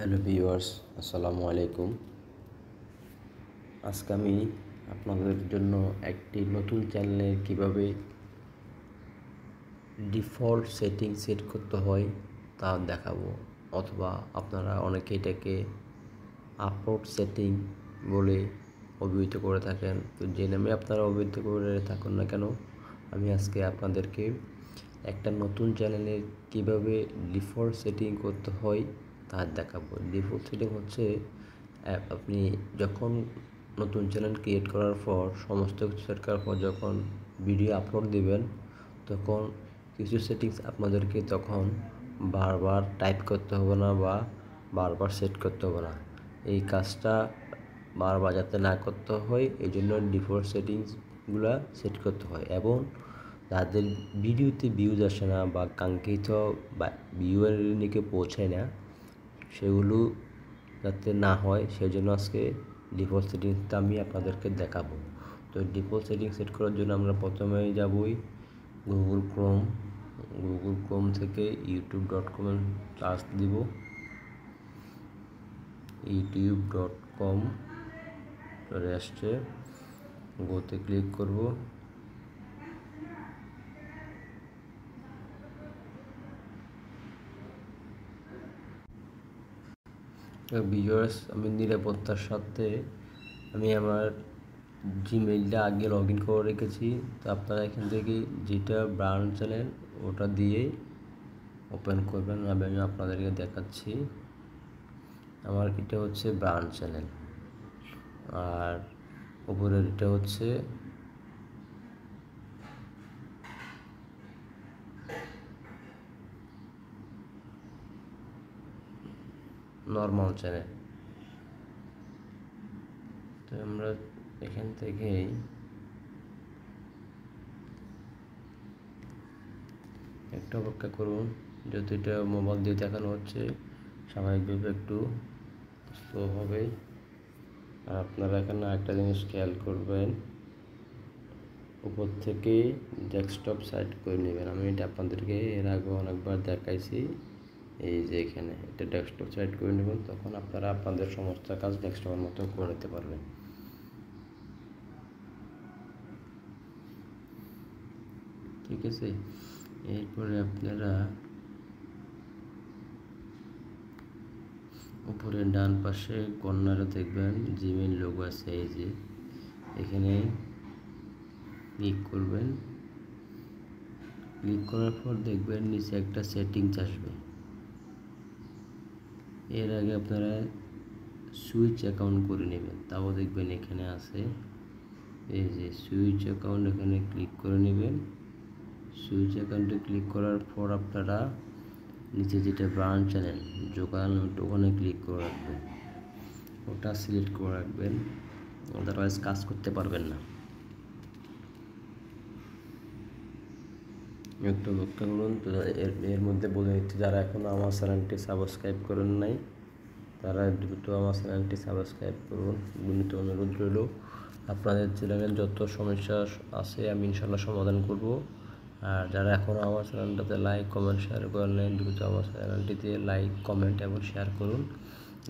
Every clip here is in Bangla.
হ্যালো ভিউয়ার্স, আসসালামু আলাইকুম। আজকে আমি আপনাদের জন্য একটি নতুন চ্যানেলে কিভাবে ডিফল্ট সেটিং সেট করতে হয় তা দেখাবো, অথবা আপনারা অনেকে এটাকে আপলোড সেটিং বলে অভিহিত করে থাকেন। তো যে নামে আপনারা অভিহিত করে থাকুন না কেন, আমি আজকে আপনাদেরকে একটা নতুন চ্যানেলে কিভাবে ডিফল্ট সেটিং করতে হয় তা দেখাবো। ডিফল্ট সেটিং হচ্ছে আপনি যখন নতুন চ্যানেল ক্রিয়েট করার পর সমস্ত কিছু সেট করার পর যখন ভিডিও আপলোড দিবেন, তখন কিছু সেটিংস আপনাদেরকে তখন বারবার টাইপ করতে হবে না বা বারবার সেট করতে হবে না। এই কাজটা বারবার যাতে না করতে হয় এই জন্য ডিফল্ট সেটিংসগুলো সেট করতে হয়, এবং যাদের ভিডিওতে ভিউজ আসে না বা কাঙ্ক্ষিত বা ভিউয়ার লিমিটে পৌঁছায় না, সেগুলো যাতে না হয় সেজন্য আজকে ডিফল্ট সেটিংসটা আমি আপনাদেরকে দেখাবো। তো ডিফল্ট সেটিং সেট করার জন্য আমরা প্রথমেই যাবই গুগল ক্রোম থেকে youtube.com সার্চ দিব। youtube.com চলে আসছে, গোতে ক্লিক করব। ভিউয়ার্স, আমি নিরাপত্তার সাথে আমি আমার জিমেইলটা আগে লগ ইন করে রেখেছি। তো আপনারা এখান থেকে যেটা ব্রাউন চ্যানেল ওটা দিয়ে ওপেন করবেন। আমি আপনাদেরকে দেখাচ্ছি। আমার এটা হচ্ছে ব্রাউন চ্যানেল, আর উপরের এটা হচ্ছে নর্মাল চ্যানেল। তো আমরা এখান থেকেই একটু অপেক্ষা করুন, যেহেতু এটা মোবাইল দিয়ে দেখানো হচ্ছে স্বাভাবিকভাবে একটু স্লো হবে। আর আপনারা এখানে একটা জিনিস খেয়াল করবেন, উপর থেকে ডেস্কটপ সাইড করে নেবেন। আমি এটা আপনাদেরকে এর আগে অনেকবার দেখাইছি। এই যে এখানে এটা ডেস্কটপ সাইড করে নেবেন, তখন আপনারা আপনাদের সমস্ত কাজ ডেস্কটপের মতো করে নিতে পারবেন। ঠিক আছে, এরপরে আপনারা উপরে ডান পাশে কর্নারে দেখবেন জিমেইল লোগো আছে। এই যে এখানে ক্লিক করবেন। ক্লিক করার পর দেখবেন নিচে একটা সেটিংস আসবে। এর আগে আপনারা সুইচ অ্যাকাউন্ট করে নেবেন, তাও দেখবেন এখানে আছে। এই যে সুইচ অ্যাকাউন্ট, এখানে ক্লিক করে নেবেন। সুইচ অ্যাকাউন্টে ক্লিক করার পর আপনারা নিচে যেটা ব্রাউন চ্যানেল ওখানে ক্লিক করে রাখবেন, ওটা সিলেক্ট করে রাখবেন, আদারওয়াইজ কাজ করতে পারবেন না। একটু অপেক্ষা করুন। তো এর মধ্যে বলে দিচ্ছি, যারা এখনও আমার চ্যানেলটি সাবস্ক্রাইব করেন নাই তারা দ্রুত আমার চ্যানেলটি সাবস্ক্রাইব করুন। বিনীত অনুরোধ রইল। আপনাদের চ্যানেলের যত সমস্যা আছে আমি ইনশাল্লাহ সমাধান করব। আর যারা এখনও আমার চ্যানেলটাতে লাইক কমেন্ট শেয়ার করেন নাই, দ্রুত আমার চ্যানেলটিতে লাইক কমেন্ট এবং শেয়ার করুন।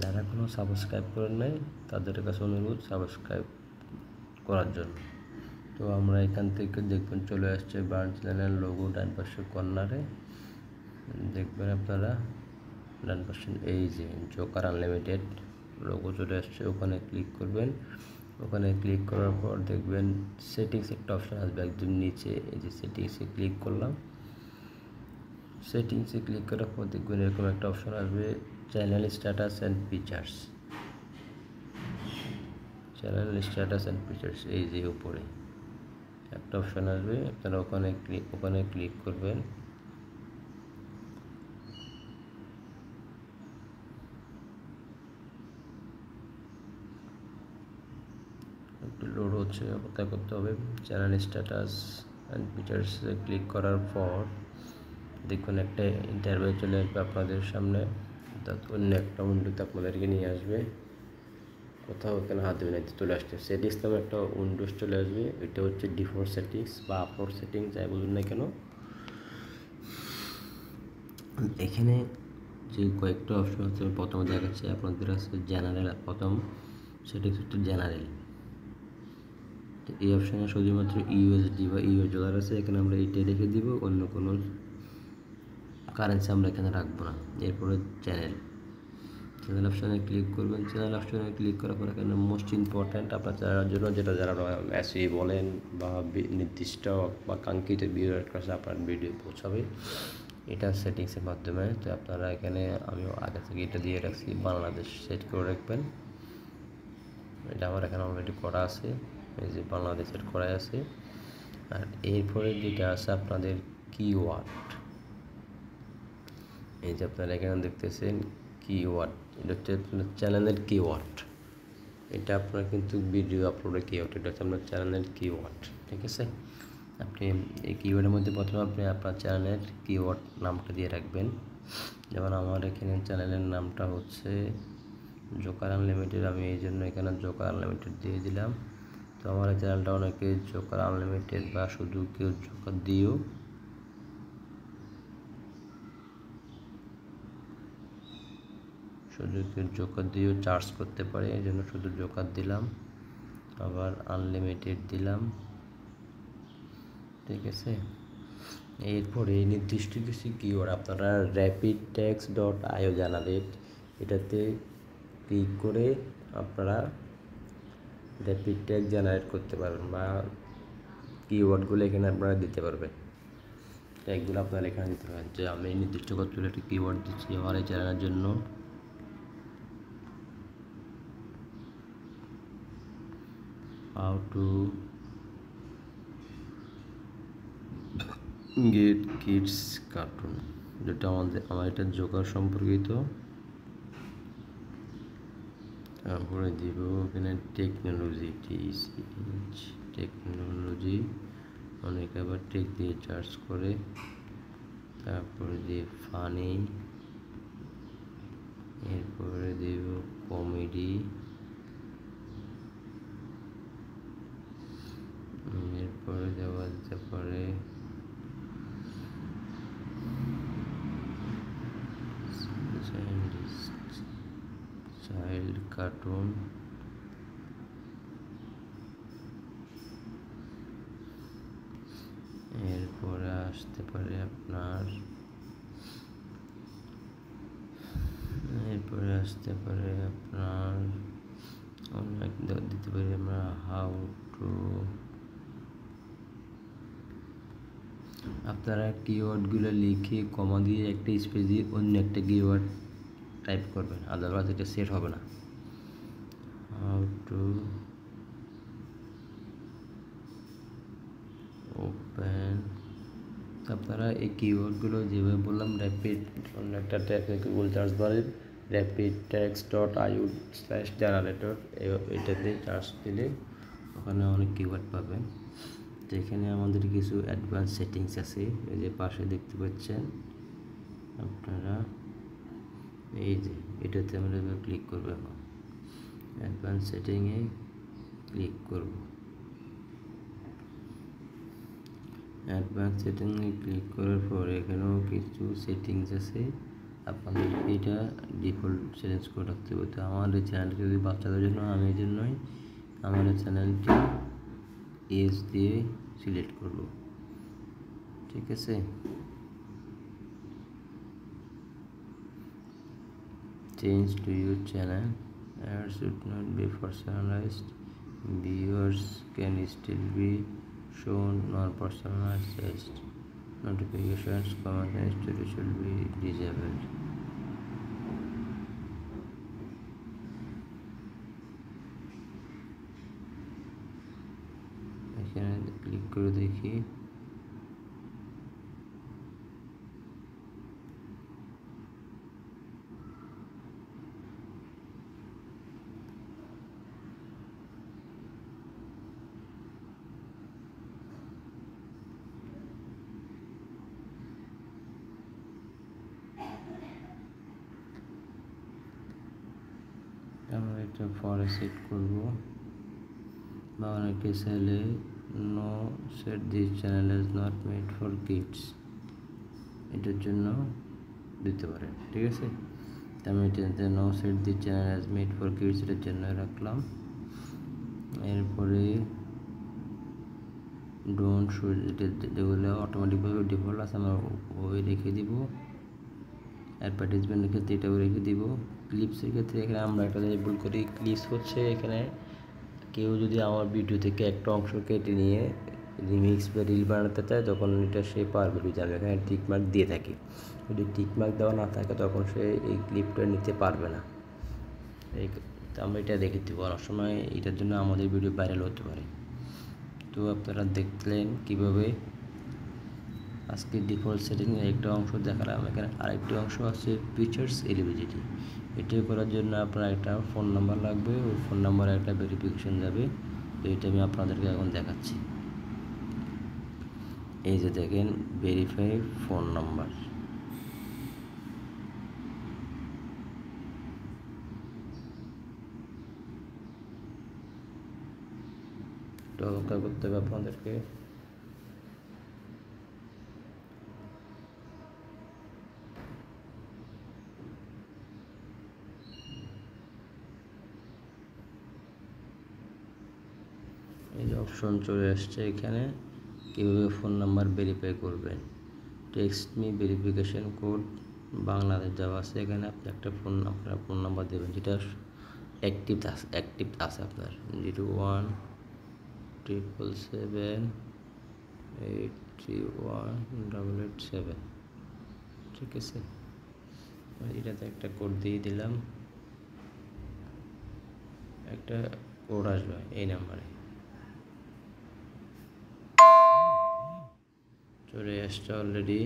যারা এখনও সাবস্ক্রাইব করেন নাই তাদের কাছে অনুরোধ সাবস্ক্রাইব করার জন্য। তো আমরা এখান থেকে দেখবেন চলে আসছে ব্রাউন চ্যানেলের লোগো ডান পাশে কর্নারে দেখবেন আপনারা। ডান পাশে এই যে জোকার আনলিমিটেড লোগো চলে আসছে, ওখানে ক্লিক করবেন। ওখানে ক্লিক করার পর দেখবেন সেটিংস একটা অপশান আসবে একদম নিচে। এই যে সেটিংসে ক্লিক করলাম। সেটিংসে ক্লিক করার পর দেখবেন এরকম একটা অপশান আসবে, channel status and features. Channel status and features, এই যে উপরে একটা অপশান আসবে, আপনারা ওখানে ক্লিক করবেন। একটু লোড হচ্ছে, অপেক্ষা করতে হবে। চ্যানেল স্ট্যাটাস অ্যান্ড ফিচার্সে ক্লিক করার পর দেখুন একটা ইন্টারভিউ চলে আসবে আপনাদের সামনে, অর্থাৎ অন্য একটা উইন্ডোতে আপনাদেরকে নিয়ে আসবে। কোথাও এখানে হাত দেবেন, চলে আসছে সেটিংস নামে একটা উইন্ডোজ চলে আসবে। এটা হচ্ছে ডিফল্ট সেটিংস বা আপলোড সেটিংস, যাই বলুন না কেন। এখানে যে কয়েকটা অপশন আছে প্রথমে দেখাচ্ছে আপনাদের আছে জেনারেল, প্রথম সেটিংস হচ্ছে জেনারেল। তো এই অপশানে শুধুমাত্র ইউএসডি বা ইউএস ডলার আছে, এখানে আমরা এইটাই রেখে দিব, অন্য কোনো কারেন্সি আমরা এখানে রাখবো না। এরপরে চ্যানেল অপশানে ক্লিক করবেন। চ্যানেল অপশানে ক্লিক করার পর এখানে মোস্ট ইম্পর্ট্যান্ট আপনার চ্যানেলের জন্য যেটা যারা এসই বলেন বা নির্দিষ্ট বা কাঙ্ক্ষিত ভিউয়ার কাছে আপনার ভিডিও পৌঁছাবে, এটা সেটিংসের মাধ্যমে। তো আপনারা এখানে আমি আগে থেকে এটা দিয়ে রাখছি, বাংলাদেশ সেট করে রাখবেন। এটা আমার এখানে অলরেডি করা আছে, এই যে বাংলাদেশ সেট করা আছে। আর এরপরে যেটা আছে আপনাদের কিওয়ার্ড, এই যে আপনারা এখানে দেখতেছেন কিওয়ার্ড, এটা হচ্ছে আপনার চ্যানেলের কিওয়ার্ড। এটা আপনার কিন্তু ভিডিও আপলোডের কিওয়ার্ড, এটা হচ্ছে আপনার চ্যানেলের কিওয়ার্ড। ঠিক আছে, আপনি এই কিওয়ার্ডের মধ্যে প্রথমে আপনি আপনার চ্যানেলের কিওয়ার্ড নামটা দিয়ে রাখবেন। যেমন আমার এখানে চ্যানেলের নামটা হচ্ছে জোকার আনলিমিটেড, আমি এই জন্য এখানে জোকার আনলিমিটেড দিয়ে দিলাম। তো আমার এই চ্যানেলটা অনেকে জোকার আনলিমিটেড বা শুধু কেউ জোকার দিয়েও চার্জ করতে পারে, এই জন্য শুধু জোকার দিলাম, আবার আনলিমিটেড দিলাম। ঠিক আছে, এরপরে নির্দিষ্ট কিছু কিওয়ার্ড আপনারা rapidtext.io জেনারেট, এটাতে ক্লিক করে আপনারা র্যাপিড টেক্সট জেনারেট করতে পারবেন বা কিওয়ার্ডগুলো এখানে আপনারা দিতে পারবেন। ট্যাগগুলো আপনারা এখানে দিতে পারেন যে আমি নির্দিষ্ট কতগুলো একটা কিওয়ার্ড দিচ্ছি আমার এই চ্যানেলের জন্য। How to get kids cartoon, যেটা আমার এটা জোকার সম্পর্কিত। তারপরে দিব এখানে টেকনোলজি, টেকনোলজি, অনেকে আবার টেক দিয়ে চার্জ করে। তারপরে দিয়ে ফানি, এরপরে দিব কমেডি, এরপরে দেওয়া যেতে পারে চাইল্ড কার্টুন, এরপরে আসতে পারে আপনার অনেক দিতে পারি আমরা হাউ টু। আপনারা কিওয়ার্ডগুলো লিখে কমা দিয়ে একটা স্পেস দিয়ে অন্য একটা কিওয়ার্ড টাইপ করবেন, আদারওয়াইজ এটা সেট হবে না। হাউ টু ওপেন, আপনারা এই কিওয়ার্ডগুলো যেভাবে বললাম র্যাপিড, অন্য একটা গুগল সার্চ বারে rapidtext.io/generator এটাতে সার্চ দিলে ওখানে অনেক কিওয়ার্ড পাবেন। তো এখানে আমাদের কিছু অ্যাডভান্স সেটিংস আছে, এই যে পাশে দেখতে পাচ্ছেন আপনারা, এই যে এটাতে আমরা ক্লিক করবো, এখন অ্যাডভান্স সেটিংয়ে ক্লিক করব। অ্যাডভান্স সেটিংয়ে ক্লিক করার পর এখানেও কিছু সেটিংস আছে, আপনাদের এটা ডিফল্ট চেঞ্জ করে রাখতে হবে। তো আমাদের চ্যানেলটি যদি বাচ্চাদের জন্য, আমি এই জন্যই আমাদের চ্যানেলটি এজ দিয়ে সিলেক্ট করব। ঠিক আছে, change to your channel, ads should not be personalized, viewers can still be shown non-personalized, notifications, comments and stories should be disabled. এখানে ক্লিক করে দেখি, আমরা এটা পরে সেট করব। বা অনেকে চাইলে no set this channel is not made for kids, এটার জন্য দিতে পারেন, ঠিক আছে। তো আমি এটাতে no set the channel as made for kids এর জন্য রাখলাম। এরপরে ডোন্ট শো, যেগুলো অটোমেটিকভাবে ডিফল্ট আছে আমরা ওই রেখে দিব। অ্যাডভার্টাইজমেন্টের ক্ষেত্রে এটাও রেখে দিব। ক্লিপসের ক্ষেত্রে এখানে আমরা একটা জিনিস ভুল করি, ক্লিপস হচ্ছে এখানে কেউ যদি আমার ভিডিও থেকে একটা অংশ কেটে নিয়ে রিমিক্স বা রিল বানাতে চায় তখন এটা সে পারবে, যদি আমি এখানে টিকমার্ক দিয়ে থাকি। যদি টিকমার্ক দেওয়া না থাকে তখন সে এই ক্লিপটা নিতে পারবে না। তো আমরা এটা রেখে দেবো, অনেক সময় এটার জন্য আমাদের ভিডিও ভাইরাল হতে পারে। তো আপনারা দেখলেন কীভাবে আজকে ডিফল্ট সেটিংয়ের একটা অংশ দেখালাম। এখানে আরেকটি অংশ আছে ফিচার্স এলিজিবিলিটি। এটা করার জন্য আপনার একটা ফোন নাম্বার লাগবে, ওই ফোন নাম্বারে একটা ভেরিফিকেশন যাবে। তো এটা আমি আপনাদেরকে এখন দেখাচ্ছি। এই যে দেখেন ভেরিফাই ফোন নাম্বার, তো অপেক্ষা করতে হবে আপনাদেরকে। এই যে অপশন চলে আসছে এখানে কীভাবে ফোন নাম্বার ভেরিফাই করবেন। Text me verification code Bangladesh দেওয়া আছে। এখানে আপনি একটা ফোন নাম্বার দেবেন যেটা অ্যাক্টিভ আছে আপনার 0177783187, ঠিক আছে। এটাতে একটা কোড দিয়ে দিলাম, একটা কোড আসবে এই নাম্বারে, চলে আসছে অলরেডি।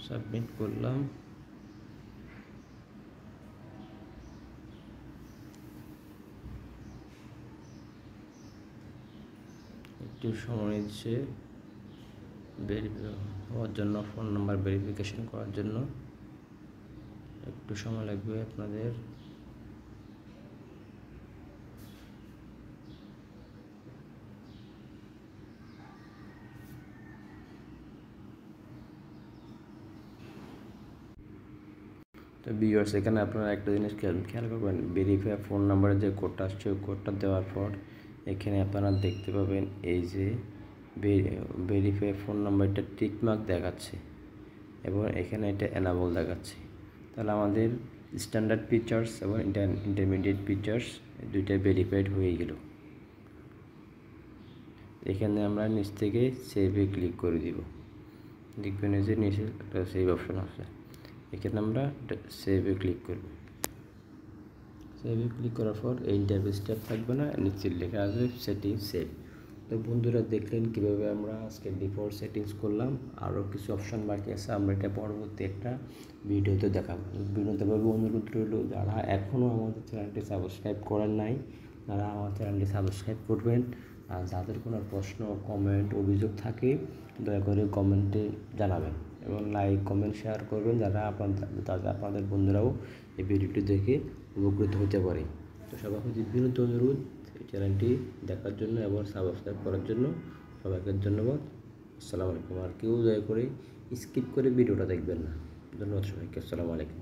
সাবমিট করলাম। একটু সময় নিচ্ছে হওয়ার জন্য, ফোন নাম্বার ভেরিফিকেশন করার জন্য একটু সময় লাগবে আপনাদের। তো ভিউয়ার্স এখানে আপনারা একটা জিনিস খেয়াল করবেন, ভেরিফাই ফোন নাম্বারের যে কোডটা আসছে ওই কোডটা দেওয়ার পর এখানে আপনারা দেখতে পাবেন এই যে ভেরিফাই ফোন নাম্বারটা টিকমার্ক দেখাচ্ছে এবং এখানে এটা এনাবল দেখাচ্ছে। তাহলে আমাদের স্ট্যান্ডার্ড ফিচার্স এবং ইন্টারমিডিয়েট ফিচার্স দুইটা ভেরিফাইড হয়ে গেল। এখানে আমরা নিচ থেকে সেভে ক্লিক করে দিব, দেখবেন যে নিচে একটা সেভ অপশন আছে, এখানে আমরা সেভে ক্লিক করব। সেভে ক্লিক করার পর এই ইন্টারফেস ট্যাব থাকবে না, নিচে লেখা আসবে সেটিং সেভ। তো বন্ধুরা দেখলেন কীভাবে আমরা আজকে ডিফল্ট সেটিংস করলাম। আরও কিছু অপশন বাকি আছে, আমরা এটা পরবর্তী একটা ভিডিওতে দেখাবো। বিনোদনভাবে অনুরোধ রইল, যারা এখনও আমাদের চ্যানেলটি সাবস্ক্রাইব করেন নাই তারা আমার চ্যানেলটি সাবস্ক্রাইব করবেন। আর যাদের কোনো প্রশ্ন, কমেন্ট, অভিযোগ থাকে দয়া করে কমেন্টে জানাবেন এবং লাইক, কমেন্ট, শেয়ার করবেন, যারা আপনাদের বন্ধুরাও এই ভিডিওটি দেখে উপকৃত হতে পারে। তো সবাইকে বিনীত অনুরোধ এই চ্যানেলটি দেখার জন্য এবং সাবস্ক্রাইব করার জন্য। সবাইকে ধন্যবাদ। আসসালামু আলাইকুম। আর কেউ দয়া করে স্কিপ করে ভিডিওটা দেখবেন না। ধন্যবাদ সবাইকে। আসসালামু আলাইকুম।